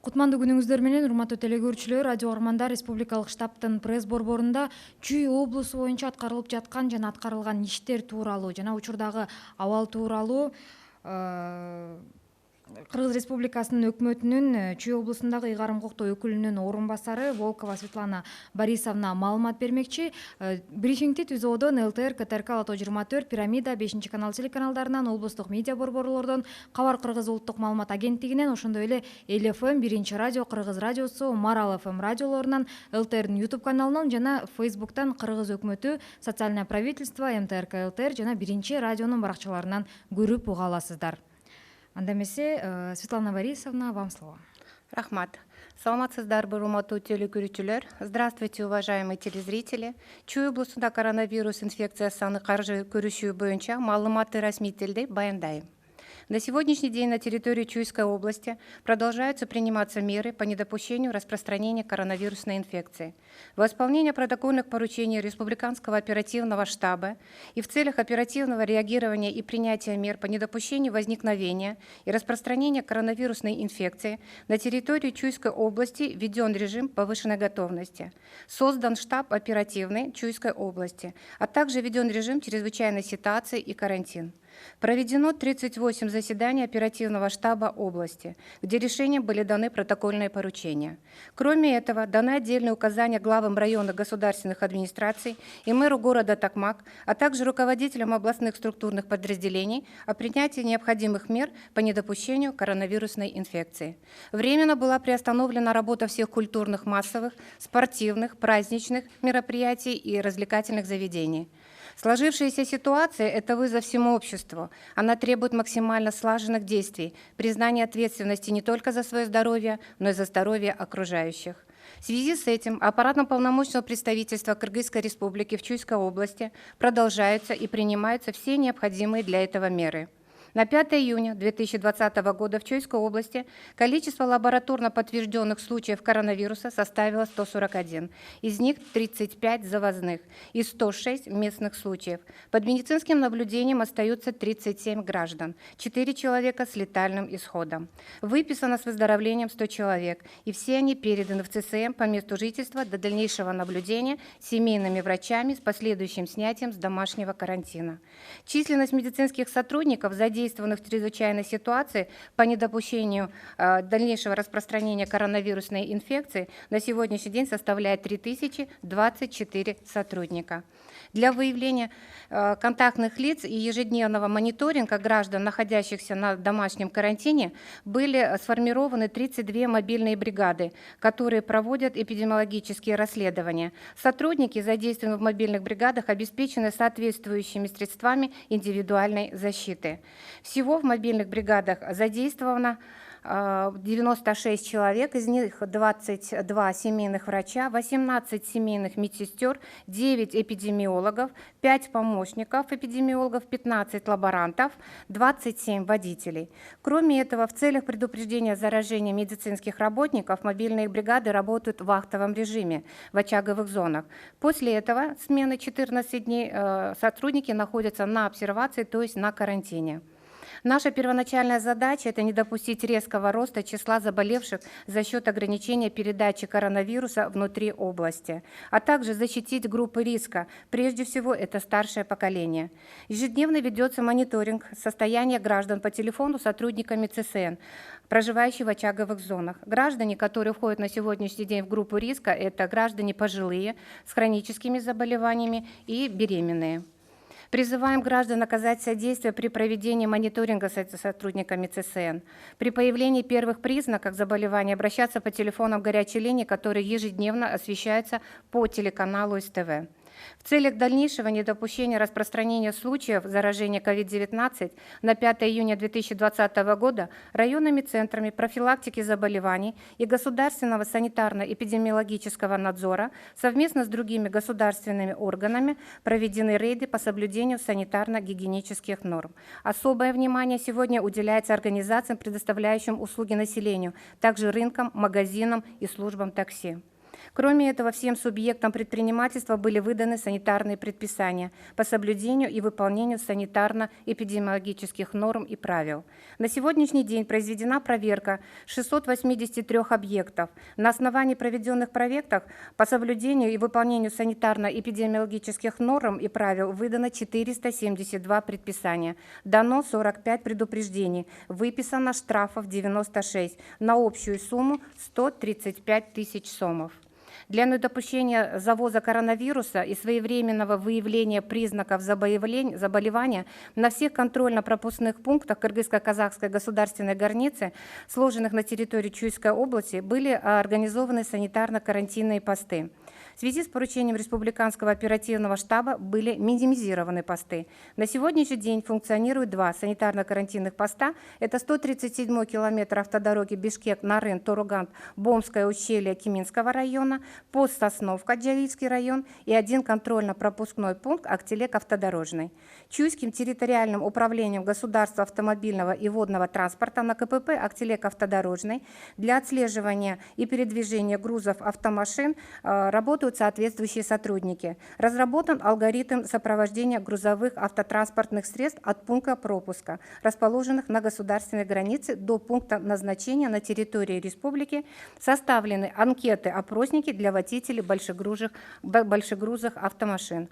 Кутмандуу күнүңүздөр менен, урматтуу телекөрүүчүлөр, радио угармандар, Республикалык штабтын пресс борборунда Чүй облусу боюнча аткарылып жаткан жана аткарылган иштер тууралуу жана учурдагы абал тууралуу Кыргыз Республикасынын өкмөтүнүн Чүй облусундагы ыйгарым укуктуу өкүлүнүн орун басары Волкова Светлана Борисовна маалымат бермекчи. Брифингди ТүЗОдон, ЛТР, КТРК, Лото 24, Пирамида, 5 канал телеканалдарынан, облустук медиа борборлордон, Кабар Кыргыз улуттук маалымат агенттигинен, ошондой эле Эл ФМ, Биринчи радио, Кыргыз радиосу, Марал ФМ радиолорунан, ЛТРдин YouTube каналынан жана Фейсбуктан Кыргыз өкмөтү, Социальное правительство, МТРК ЛТР жана Биринчи радионун баракчаларынан көрүп уга аласыздар. Анда эмесе, Светлана Борисовна, вам слово. Рахмат. Саламатсыздарбы, урматтуу телекөрүүчүлөр. Здравствуйте, уважаемые телезрители. Чүй облусунда коронавирус инфекциясы каршы көрүшүү боюнча маалыматты расмийтелди баяндайм. На сегодняшний день на территории Чуйской области продолжаются приниматься меры по недопущению распространения коронавирусной инфекции. Во исполнение протокольных поручений Республиканского оперативного штаба и в целях оперативного реагирования и принятия мер по недопущению возникновения и распространения коронавирусной инфекции на территории Чуйской области введен режим повышенной готовности. Создан штаб оперативный Чуйской области, а также введен режим чрезвычайной ситуации и карантин. Проведено 38 заседаний оперативного штаба области, где решением были даны протокольные поручения. Кроме этого, даны отдельные указания главам районных государственных администраций и мэру города Токмак, а также руководителям областных структурных подразделений о принятии необходимых мер по недопущению коронавирусной инфекции. Временно была приостановлена работа всех культурных, массовых, спортивных, праздничных мероприятий и развлекательных заведений. Сложившаяся ситуация – это вызов всему обществу. Она требует максимально слаженных действий, признания ответственности не только за свое здоровье, но и за здоровье окружающих. В связи с этим аппаратом полномочного представительства Кыргызской Республики в Чуйской области продолжаются и принимаются все необходимые для этого меры. На 5 июня 2020 года в Чуйской области количество лабораторно подтвержденных случаев коронавируса составило 141, из них 35 завозных и 106 местных случаев. Под медицинским наблюдением остаются 37 граждан, 4 человека с летальным исходом. Выписано с выздоровлением 100 человек, и все они переданы в ЦСМ по месту жительства до дальнейшего наблюдения семейными врачами с последующим снятием с домашнего карантина. Численность медицинских сотрудников, задействованных в чрезвычайной ситуации по недопущению дальнейшего распространения коронавирусной инфекции, на сегодняшний день составляет 3024 сотрудника. Для выявления контактных лиц и ежедневного мониторинга граждан, находящихся на домашнем карантине, были сформированы 32 мобильные бригады, которые проводят эпидемиологические расследования. Сотрудники, задействованные в мобильных бригадах, обеспечены соответствующими средствами индивидуальной защиты. Всего в мобильных бригадах задействовано 96 человек, из них 22 семейных врача, 18 семейных медсестер, 9 эпидемиологов, 5 помощников эпидемиологов, 15 лаборантов, 27 водителей. Кроме этого, в целях предупреждения заражения медицинских работников мобильные бригады работают в вахтовом режиме в очаговых зонах. После этого смены 14 дней сотрудники находятся на обсервации, то есть на карантине. Наша первоначальная задача – это не допустить резкого роста числа заболевших за счет ограничения передачи коронавируса внутри области, а также защитить группы риска. Прежде всего, это старшее поколение. Ежедневно ведется мониторинг состояния граждан по телефону сотрудниками ЦСН, проживающих в очаговых зонах. Граждане, которые входят на сегодняшний день в группу риска, это граждане пожилые, с хроническими заболеваниями и беременные. Призываем граждан оказать содействие при проведении мониторинга с сотрудниками ЦСН. При появлении первых признаков заболевания обращаться по телефонам горячей линии, которые ежедневно освещаются по телеканалу СТВ. В целях дальнейшего недопущения распространения случаев заражения COVID-19 на 5 июня 2020 года районными центрами профилактики заболеваний и государственного санитарно-эпидемиологического надзора совместно с другими государственными органами проведены рейды по соблюдению санитарно-гигиенических норм. Особое внимание сегодня уделяется организациям, предоставляющим услуги населению, также рынкам, магазинам и службам такси. Кроме этого, всем субъектам предпринимательства были выданы санитарные предписания по соблюдению и выполнению санитарно-эпидемиологических норм и правил. На сегодняшний день произведена проверка 683 объектов. На основании проведенных проверок по соблюдению и выполнению санитарно-эпидемиологических норм и правил выдано 472 предписания, дано 45 предупреждений, выписано штрафов 96 на общую сумму 135 тысяч сомов. Для недопущения завоза коронавируса и своевременного выявления признаков заболевания на всех контрольно-пропускных пунктах кыргызско-казахской государственной границы, сложенных на территории Чуйской области, были организованы санитарно-карантинные посты. В связи с поручением Республиканского оперативного штаба были минимизированы посты. На сегодняшний день функционируют два санитарно-карантинных поста. Это 137 километр автодороги Бишкек-Нарын-Торуган, Бомское ущелье Киминского района, пост Сосновка, Джалильский район и один контрольно-пропускной пункт Актелек-Автодорожный. Чуйским территориальным управлением государства автомобильного и водного транспорта на КПП Актелек-Автодорожный для отслеживания и передвижения грузов автомашин работают соответствующие сотрудники. Разработан алгоритм сопровождения грузовых автотранспортных средств от пункта пропуска, расположенных на государственной границе, до пункта назначения на территории республики. Составлены анкеты-опросники для водителей большегрузных автомашин.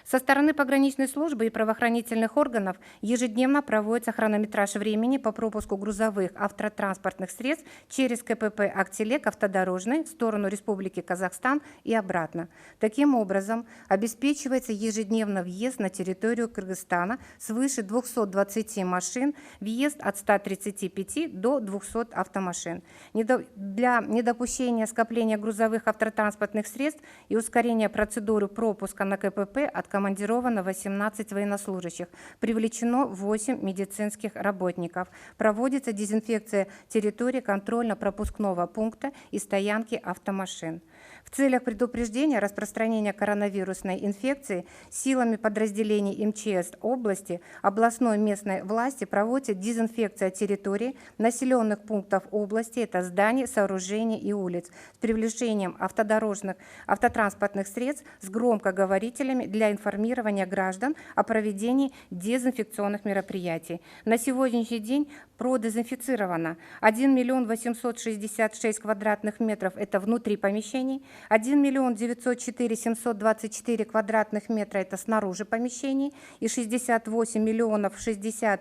Со стороны пограничной службы и правоохранительных органов ежедневно проводится хронометраж времени по пропуску грузовых автотранспортных средств через КПП Актелек Автодорожный в сторону Республики Казахстан и обратно. Таким образом, обеспечивается ежедневно въезд на территорию Кыргызстана свыше 220 машин, въезд от 135 до 200 автомашин. Для недопущения скопления грузовых автотранспортных средств и ускорения процедуры пропуска на КПП откомандировано 18 военнослужащих, привлечено 8 медицинских работников. Проводится дезинфекция территории контрольно-пропускного пункта и стоянки автомашин. В целях предупреждения распространения коронавирусной инфекции силами подразделений МЧС области, областной местной власти проводится дезинфекция территории населенных пунктов области, это зданий, сооружений и улиц, с привлечением автотранспортных средств с громкоговорителями для информирования граждан о проведении дезинфекционных мероприятий. На сегодняшний день продезинфицировано 1 866 квадратных метров, это внутри помещений, 1 904 724 квадратных метра, это снаружи помещений, и 68 060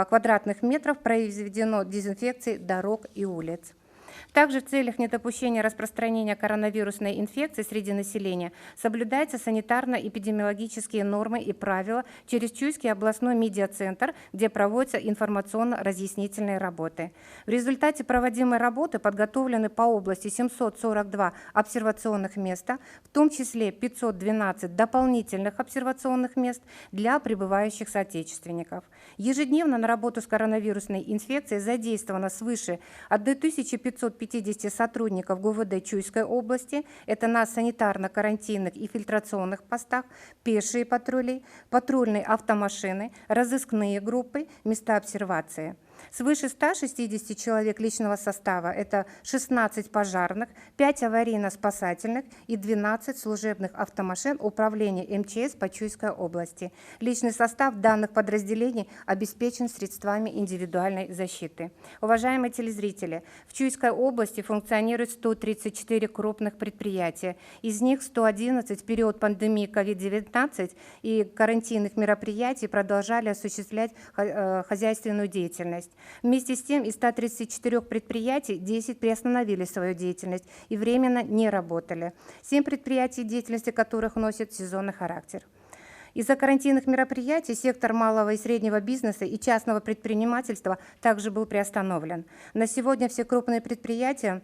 квадратных метров произведено дезинфекции дорог и улиц. Также в целях недопущения распространения коронавирусной инфекции среди населения соблюдаются санитарно-эпидемиологические нормы и правила через Чуйский областной медиацентр, где проводятся информационно-разъяснительные работы. В результате проводимой работы подготовлены по области 742 обсервационных места, в том числе 512 дополнительных обсервационных мест для прибывающих соотечественников. Ежедневно на работу с коронавирусной инфекцией задействовано свыше 1550 сотрудников ГУВД Чуйской области, это на санитарно-карантинных и фильтрационных постах, пешие патрули, патрульные автомашины, разыскные группы, места обсервации. Свыше 160 человек личного состава, это 16 пожарных, 5 аварийно-спасательных и 12 служебных автомашин управления МЧС по Чуйской области. Личный состав данных подразделений обеспечен средствами индивидуальной защиты. Уважаемые телезрители, в Чуйской области функционирует 134 крупных предприятия, из них 111 в период пандемии COVID-19 и карантинных мероприятий продолжали осуществлять хозяйственную деятельность. Вместе с тем, из 134 предприятий 10 приостановили свою деятельность и временно не работали. 7 предприятий, деятельности которых носит сезонный характер. Из-за карантинных мероприятий сектор малого и среднего бизнеса и частного предпринимательства также был приостановлен. На сегодня все крупные предприятия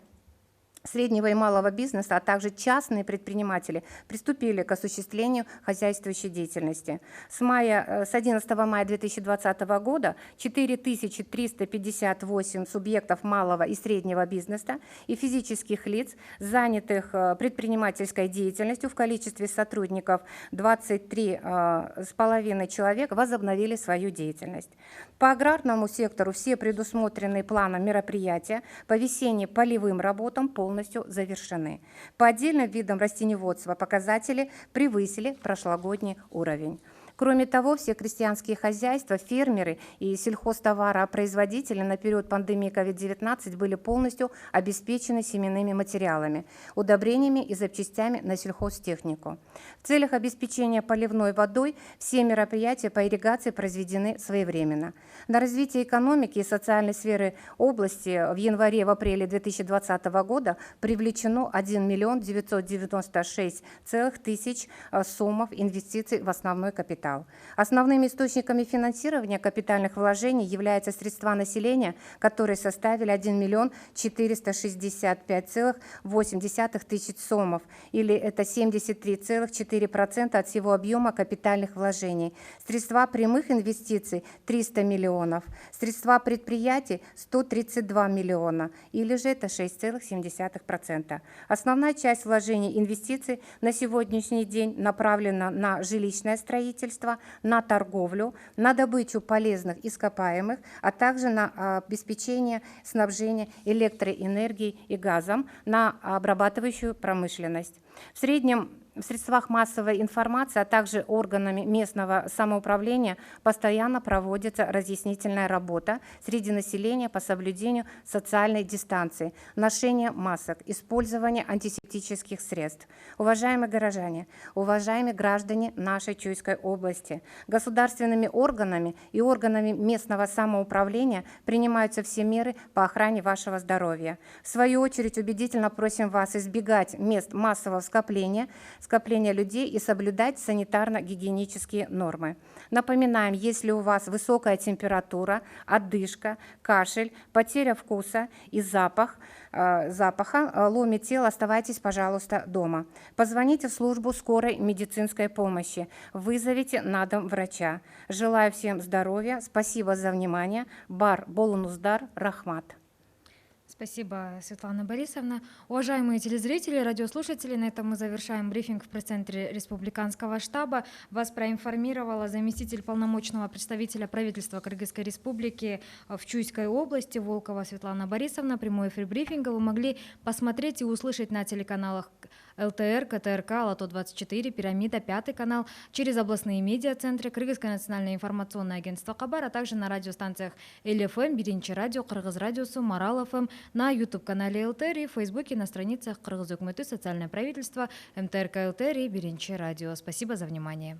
среднего и малого бизнеса, а также частные предприниматели приступили к осуществлению хозяйствующей деятельности. С 11 мая 2020 года 4358 субъектов малого и среднего бизнеса и физических лиц, занятых предпринимательской деятельностью в количестве сотрудников 23,5 человек, возобновили свою деятельность. По аграрному сектору все предусмотренные планом мероприятия по весенне-полевым работам полностью полностью завершены. По отдельным видам растениеводства показатели превысили прошлогодний уровень. Кроме того, все крестьянские хозяйства, фермеры и сельхозтоваропроизводители на период пандемии COVID-19 были полностью обеспечены семенными материалами, удобрениями и запчастями на сельхозтехнику. В целях обеспечения поливной водой все мероприятия по ирригации произведены своевременно. На развитие экономики и социальной сферы области в январе-апреле 2020 года привлечено 1 миллион 996 тысяч сомов инвестиций в основной капитал. Основными источниками финансирования капитальных вложений являются средства населения, которые составили 1 миллион 465,8 тысяч сомов, или это 73,4% от всего объема капитальных вложений. Средства прямых инвестиций 300 миллионов, средства предприятий 132 миллиона, или же это 6,7%. Основная часть вложений инвестиций на сегодняшний день направлена на жилищное строительство, на торговлю, на добычу полезных ископаемых, а также на обеспечение снабжения электроэнергией и газом, на обрабатывающую промышленность. В среднем в средствах массовой информации, а также органами местного самоуправления постоянно проводится разъяснительная работа среди населения по соблюдению социальной дистанции, ношение масок, использование антисептических средств. Уважаемые горожане, уважаемые граждане нашей Чуйской области, государственными органами и органами местного самоуправления принимаются все меры по охране вашего здоровья. В свою очередь убедительно просим вас избегать мест массового скопления людей и соблюдать санитарно-гигиенические нормы. Напоминаем, если у вас высокая температура, одышка, кашель, потеря вкуса и запаха, ломит тело, оставайтесь, пожалуйста, дома. Позвоните в службу скорой медицинской помощи, вызовите на дом врача. Желаю всем здоровья, спасибо за внимание. Бар Болунуздар Рахмат. Спасибо, Светлана Борисовна. Уважаемые телезрители, радиослушатели, на этом мы завершаем брифинг в пресс-центре Республиканского штаба. Вас проинформировала заместитель полномочного представителя правительства Кыргызской Республики в Чуйской области Волкова Светлана Борисовна. Прямой эфир брифинга вы могли посмотреть и услышать на телеканалах ЛТР, КТРК, Лото-24, Пирамида, 5 канал, через областные медиа-центры, Кыргызское национальное информационное агентство Кабар, а также на радиостанциях ЛФМ, Биринчи радио, Кыргыз радиосу, Марал ФМ, на YouTube-канале ЛТР и в Фейсбуке на страницах Кыргыз Өкмөтү, социальное правительство, МТРК ЛТР и Биринчи радио. Спасибо за внимание.